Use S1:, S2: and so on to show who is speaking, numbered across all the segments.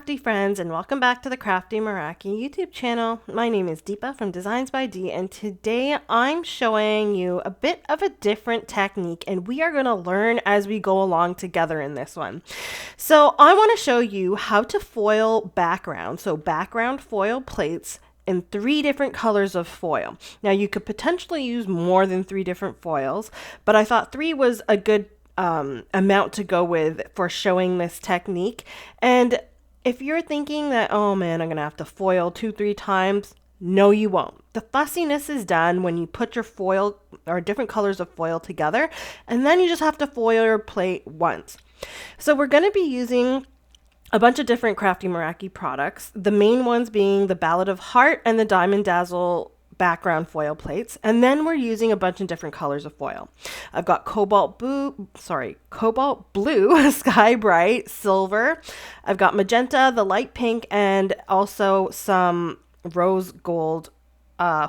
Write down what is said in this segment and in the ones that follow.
S1: crafty friends, and welcome back to the Crafty Meraki YouTube channel. My name is Deepa from Designs by Dee, and today I'm showing you a bit of a different technique, and we are going to learn as we go along together in this one. So I want to show you how to foil background, so background foil plates in 3 different colors of foil. Now you could potentially use more than 3 different foils, but I thought 3 was a good amount to go with for showing this technique. And if you're thinking that, oh man, I'm gonna have to foil 2-3 times, no you won't. The fussiness is done when you put your foil or different colors of foil together, and then you just have to foil your plate once. So we're going to be using a bunch of different Crafty Meraki products, the main ones being the Ballad of Heart and the Diamond Dazzle background foil plates, and then we're using a bunch of different colors of foil. I've got cobalt blue, sky bright, silver. I've got magenta, the light pink, and also some rose gold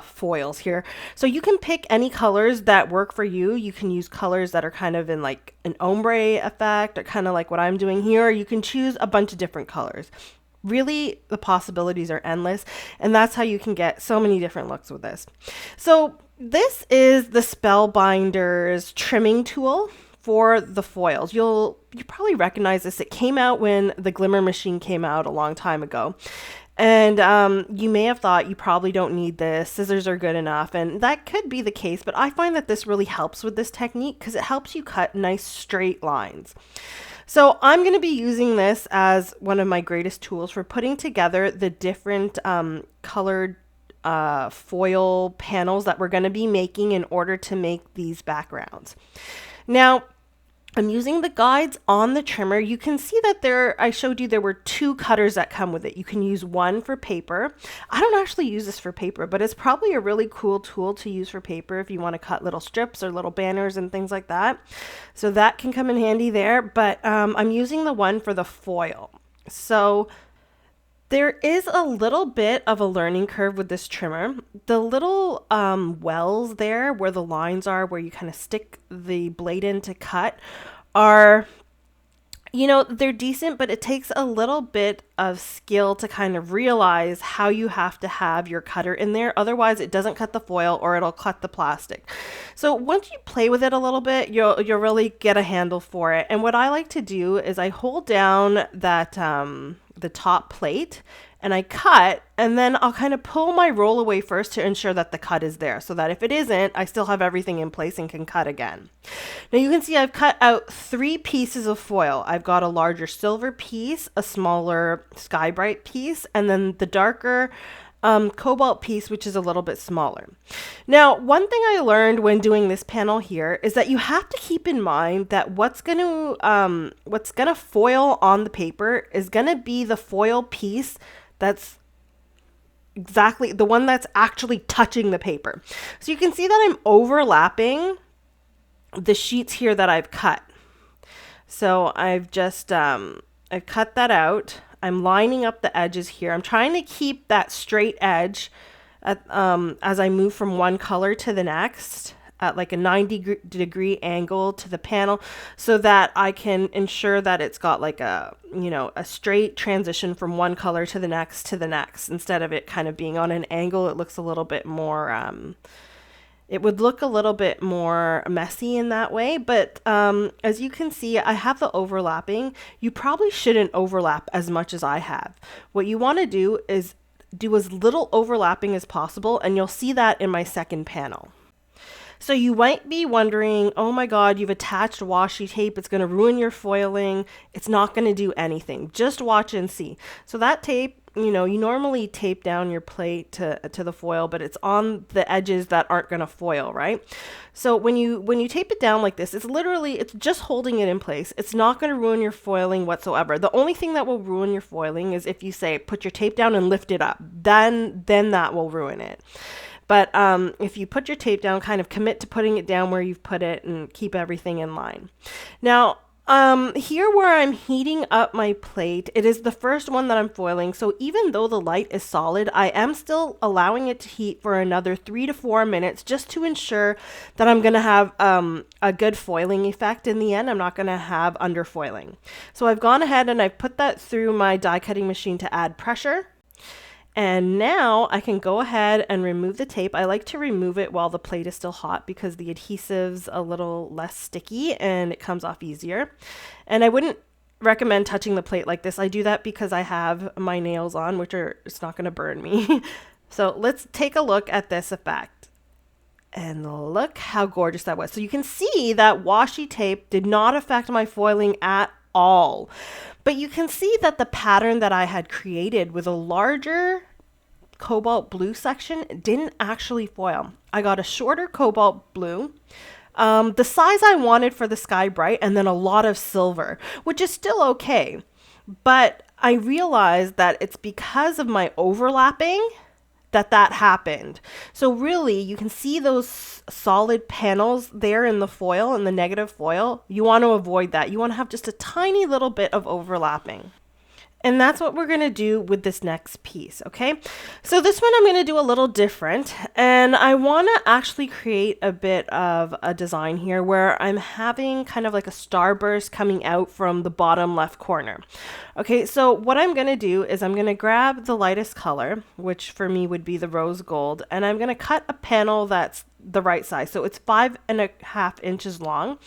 S1: foils here. So you can pick any colors that work for you. You can use colors that are kind of in like an ombre effect, or kind of like what I'm doing here, or you can choose a bunch of different colors. Really, the possibilities are endless, and that's how you can get so many different looks with this. So this is the Spellbinder's trimming tool for the foils. You probably recognize this. It came out when the Glimmer machine came out a long time ago. And you may have thought you probably don't need this. Scissors are good enough, and that could be the case, but I find that this really helps with this technique because it helps you cut nice straight lines. So I'm going to be using this as one of my greatest tools for putting together the different colored foil panels that we're going to be making in order to make these backgrounds. Now, I'm using the guides on the trimmer. You can see that I showed you there were 2 cutters that come with it. You can use one for paper. I don't actually use this for paper, but it's probably a really cool tool to use for paper if you want to cut little strips or little banners and things like that. So that can come in handy there, but I'm using the one for the foil. So there is a little bit of a learning curve with this trimmer. The little wells there where the lines are, where you kind of stick the blade in to cut, are, they're decent, but it takes a little bit of skill to kind of realize how you have to have your cutter in there. Otherwise, it doesn't cut the foil or it'll cut the plastic. So once you play with it a little bit, you'll really get a handle for it. And what I like to do is I hold down that the top plate and I cut, and then I'll kind of pull my roll away first to ensure that the cut is there, so that if it isn't, I still have everything in place and can cut again. Now you can see I've cut out 3 pieces of foil. I've got a larger silver piece, a smaller sky bright piece, and then the darker cobalt piece, which is a little bit smaller. Now, one thing I learned when doing this panel here is that you have to keep in mind that what's gonna foil on the paper is gonna be the foil piece that's exactly the one that's actually touching the paper. So you can see that I'm overlapping the sheets here that I've cut. So I've just I've cut that out. I'm lining up the edges here. I'm trying to keep that straight edge as I move from one color to the next at like a 90-degree angle to the panel, so that I can ensure that it's got like a straight transition from one color to the next instead of it kind of being on an angle. It looks a little bit more it would look a little bit more messy in that way, but as you can see, I have the overlapping. You probably shouldn't overlap as much as I have. What you want to do is do as little overlapping as possible, and you'll see that in my second panel. So you might be wondering, oh my God, you've attached washi tape. It's going to ruin your foiling. It's not going to do anything. Just watch and see. So that tape, you normally tape down your plate to the foil, but it's on the edges that aren't going to foil, right? So when you tape it down like this, it's just holding it in place. It's not going to ruin your foiling whatsoever. The only thing that will ruin your foiling is if you say, put your tape down and lift it up, then that will ruin it. But if you put your tape down, kind of commit to putting it down where you've put it and keep everything in line. Now, Here where I'm heating up my plate, it is the first one that I'm foiling. So even though the light is solid, I am still allowing it to heat for another 3 to 4 minutes just to ensure that I'm going to have a good foiling effect in the end. I'm not going to have underfoiling. So I've gone ahead and I've put that through my die cutting machine to add pressure. And now I can go ahead and remove the tape. I like to remove it while the plate is still hot because the adhesive's a little less sticky and it comes off easier. And I wouldn't recommend touching the plate like this. I do that because I have my nails on, which are, it's not going to burn me. So let's take a look at this effect. And look how gorgeous that was. So you can see that washi tape did not affect my foiling at all. But you can see that the pattern that I had created with a larger cobalt blue section didn't actually foil. I got a shorter cobalt blue, the size I wanted for the Sky Bright, and then a lot of silver, which is still okay. But I realized that it's because of my overlapping that happened. So really, you can see those solid panels there in the foil, in the negative foil. You want to avoid that. You want to have just a tiny little bit of overlapping. And that's what we're going to do with this next piece, okay? So this one I'm going to do a little different, and I want to actually create a bit of a design here where I'm having kind of like a starburst coming out from the bottom left corner. Okay, so what I'm going to do is I'm going to grab the lightest color, which for me would be the rose gold, and I'm going to cut a panel that's the right size. So it's 5.5 inches long,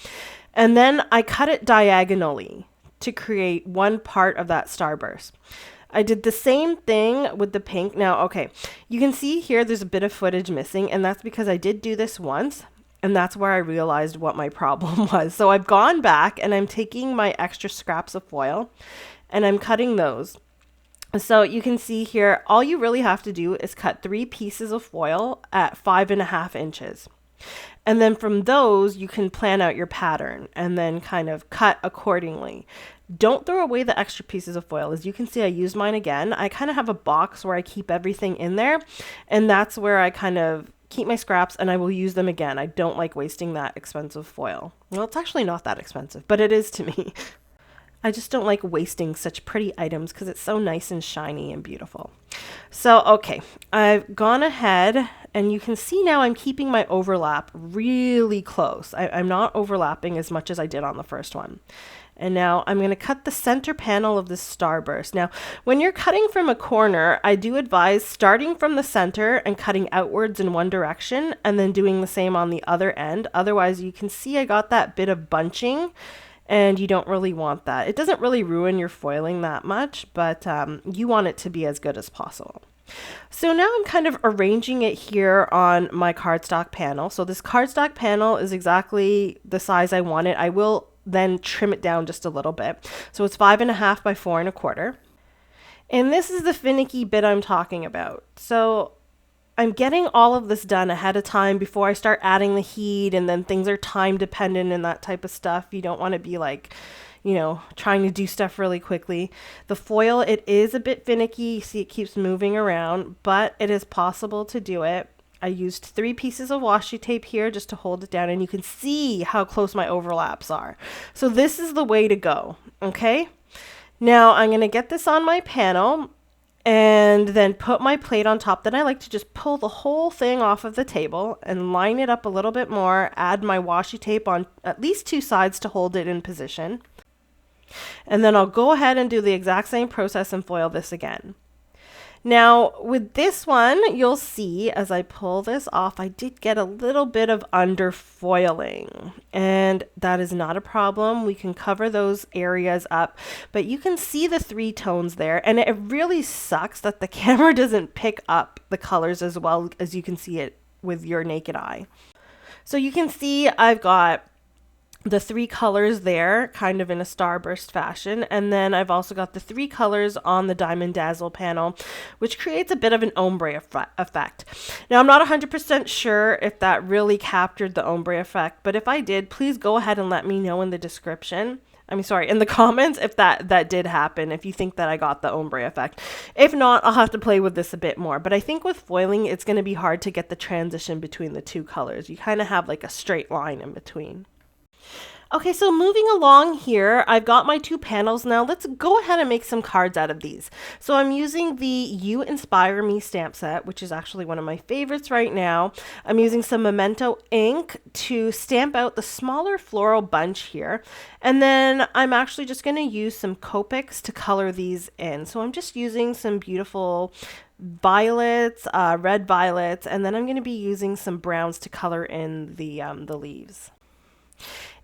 S1: and then I cut it diagonally to create one part of that starburst. I did the same thing with the pink. Now, okay, you can see here there's a bit of footage missing, and that's because I did do this once, and that's where I realized what my problem was. So I've gone back and I'm taking my extra scraps of foil and I'm cutting those. So you can see here, all you really have to do is cut 3 pieces of foil at 5.5 inches. And then from those, you can plan out your pattern and then kind of cut accordingly. Don't throw away the extra pieces of foil. As you can see, I used mine again. I kind of have a box where I keep everything in there, and that's where I kind of keep my scraps, and I will use them again. I don't like wasting that expensive foil. Well, it's actually not that expensive, but it is to me. I just don't like wasting such pretty items because it's so nice and shiny and beautiful. So, okay, I've gone ahead and you can see now I'm keeping my overlap really close. I'm not overlapping as much as I did on the first one. And now I'm going to cut the center panel of this starburst. Now, when you're cutting from a corner, I do advise starting from the center and cutting outwards in one direction and then doing the same on the other end. Otherwise, you can see I got that bit of bunching, and you don't really want that. It doesn't really ruin your foiling that much, but you want it to be as good as possible. So now I'm kind of arranging it here on my cardstock panel. So this cardstock panel is exactly the size I want it. I will then trim it down just a little bit. So it's 5.5 by 4.25. And this is the finicky bit I'm talking about. So I'm getting all of this done ahead of time before I start adding the heat, and then things are time dependent and that type of stuff. You don't want to be like, you know, trying to do stuff really quickly. The foil, it is a bit finicky. You see it keeps moving around, but it is possible to do it. I used 3 pieces of washi tape here just to hold it down, and you can see how close my overlaps are. So this is the way to go, okay? Now I'm going to get this on my panel and then put my plate on top. Then I like to just pull the whole thing off of the table and line it up a little bit more, add my washi tape on at least 2 sides to hold it in position. And then I'll go ahead and do the exact same process and foil this again. Now with this one, you'll see as I pull this off, I did get a little bit of underfoiling, and that is not a problem. We can cover those areas up, but you can see the 3 tones there, and it really sucks that the camera doesn't pick up the colors as well as you can see it with your naked eye. So you can see I've got the 3 colors there, kind of in a starburst fashion. And then I've also got the 3 colors on the Diamond Dazzle panel, which creates a bit of an ombre effect. Now, I'm not 100% sure if that really captured the ombre effect, but if I did, please go ahead and let me know in the description. in the comments if that did happen, if you think that I got the ombre effect. If not, I'll have to play with this a bit more. But I think with foiling, it's going to be hard to get the transition between the 2 colors. You kind of have like a straight line in between. Okay, so moving along here, I've got my two panels now. Let's go ahead and make some cards out of these. So I'm using the You Inspire Me stamp set, which is actually one of my favorites right now. I'm using some Memento ink to stamp out the smaller floral bunch here. And then I'm actually just going to use some Copics to color these in. So I'm just using some beautiful violets, red violets, and then I'm going to be using some browns to color in the leaves.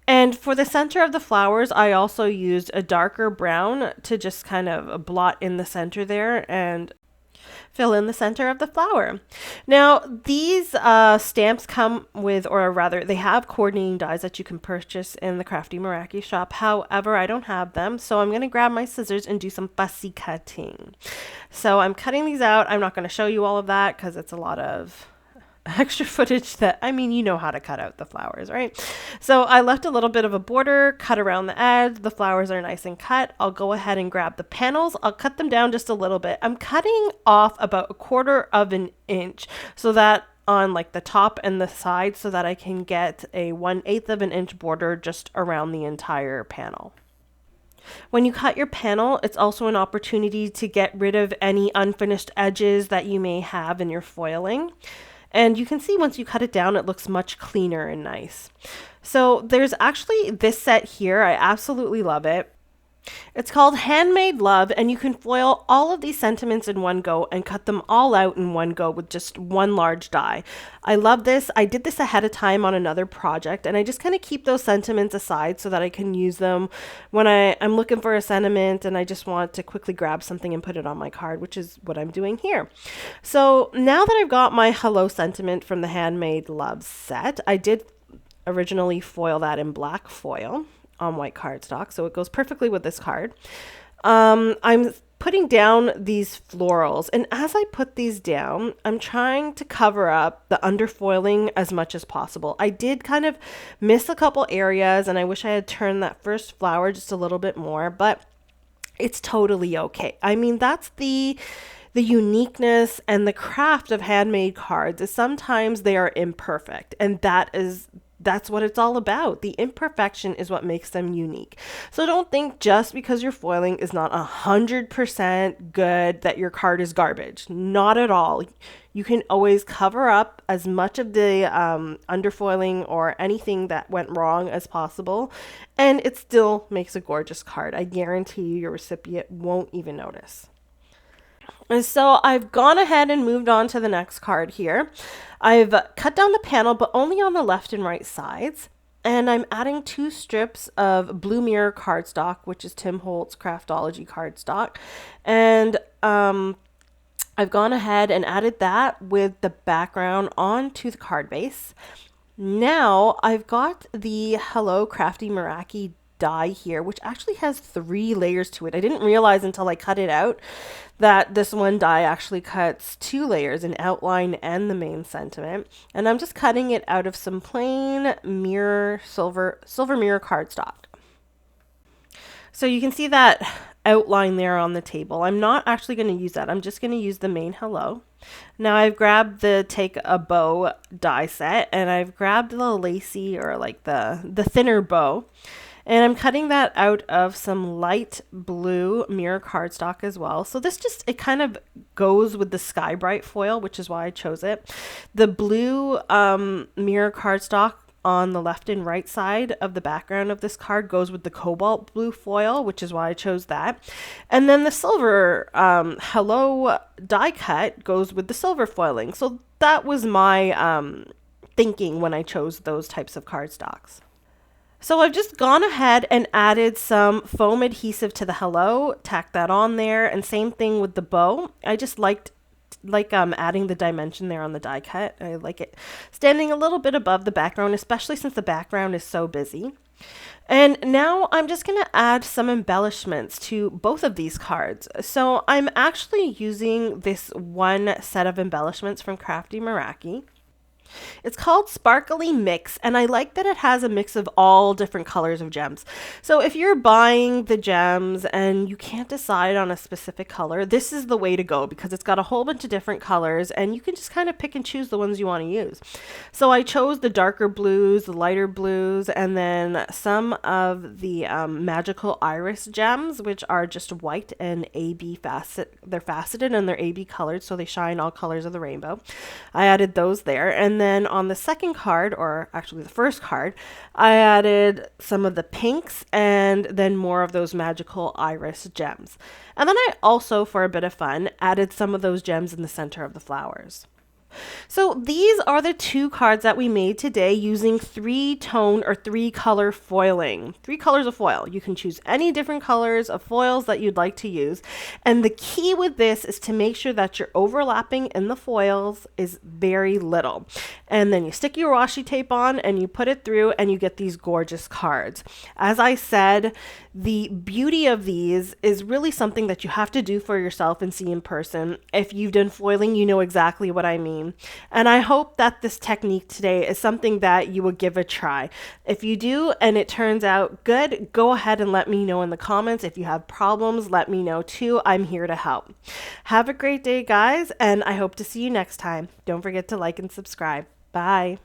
S1: And for the center of the flowers, I also used a darker brown to just kind of blot in the center there and fill in the center of the flower. Now, these stamps come with, or rather, they have coordinating dies that you can purchase in the Crafty Meraki shop. However, I don't have them, so I'm going to grab my scissors and do some fussy cutting. So I'm cutting these out. I'm not going to show you all of that because it's a lot of extra footage that, I mean, you know how to cut out the flowers, right? So I left a little bit of a border, cut around the edge. The flowers are nice and cut. I'll go ahead and grab the panels. I'll cut them down just a little bit. I'm cutting off about 1/4 of an inch so that on like the top and the side so that I can get a 1/8 of an inch border just around the entire panel. When you cut your panel, it's also an opportunity to get rid of any unfinished edges that you may have in your foiling. And you can see once you cut it down, it looks much cleaner and nice. So there's actually this set here. I absolutely love it. It's called Handmade Love, and you can foil all of these sentiments in one go and cut them all out in one go with just one large die. I love this. I did this ahead of time on another project, and I just kind of keep those sentiments aside so that I can use them when I'm looking for a sentiment and I just want to quickly grab something and put it on my card, which is what I'm doing here. So now that I've got my hello sentiment from the Handmade Love set, I did originally foil that in black foil on white cardstock, so it goes perfectly with this card. I'm putting down these florals, and as I put these down, I'm trying to cover up the underfoiling as much as possible. I did kind of miss a couple areas, and I wish I had turned that first flower just a little bit more, but it's totally okay. I mean, that's the uniqueness and the craft of handmade cards is sometimes they are imperfect, and that's what it's all about. The imperfection is what makes them unique. So don't think just because your foiling is not 100% good that your card is garbage. Not at all. You can always cover up as much of the underfoiling or anything that went wrong as possible, and it still makes a gorgeous card. I guarantee you your recipient won't even notice. And so I've gone ahead and moved on to the next card here. I've cut down the panel, but only on the left and right sides. And I'm adding 2 strips of Blue Mirror cardstock, which is Tim Holtz Craftology cardstock. And I've gone ahead and added that with the background onto the card base. Now I've got the Hello Crafty Meraki die here, which actually has 3 layers to it. I didn't realize until I cut it out that this one die actually cuts 2 layers, an outline and the main sentiment. And I'm just cutting it out of some plain mirror silver mirror cardstock. So you can see that outline there on the table. I'm not actually going to use that. I'm just going to use the main hello. Now I've grabbed the Take a Bow die set, and I've grabbed the lacy or like the thinner bow. And I'm cutting that out of some light blue mirror cardstock as well. So this it kind of goes with the Sky Bright foil, which is why I chose it. The blue mirror cardstock on the left and right side of the background of this card goes with the cobalt blue foil, which is why I chose that. And then the silver hello die cut goes with the silver foiling. So that was my thinking when I chose those types of cardstocks. So I've just gone ahead and added some foam adhesive to the hello, tacked that on there, and same thing with the bow. I just liked adding the dimension there on the die cut. I like it standing a little bit above the background, especially since the background is so busy. And now I'm just going to add some embellishments to both of these cards. So I'm actually using this one set of embellishments from Crafty Meraki. It's called Sparkly Mix, and I like that it has a mix of all different colors of gems. So if you're buying the gems and you can't decide on a specific color, this is the way to go because it's got a whole bunch of different colors and you can just kind of pick and choose the ones you want to use. So I chose the darker blues, the lighter blues, and then some of the magical iris gems, which are just white and AB facet. They're faceted and they're AB colored, so they shine all colors of the rainbow. I added those there. And then on the second card, or actually the first card, I added some of the pinks and then more of those magical iris gems. And then I also, for a bit of fun, added some of those gems in the center of the flowers. So these are the two cards that we made today using 3-tone or 3-color foiling. 3 colors of foil. You can choose any different colors of foils that you'd like to use. And the key with this is to make sure that your overlapping in the foils is very little. And then you stick your washi tape on and you put it through and you get these gorgeous cards. As I said, the beauty of these is really something that you have to do for yourself and see in person. If you've done foiling, you know exactly what I mean. And I hope that this technique today is something that you will give a try. If you do and it turns out good, go ahead and let me know in the comments. If you have problems, let me know too. I'm here to help. Have a great day, guys, and I hope to see you next time. Don't forget to like and subscribe. Bye.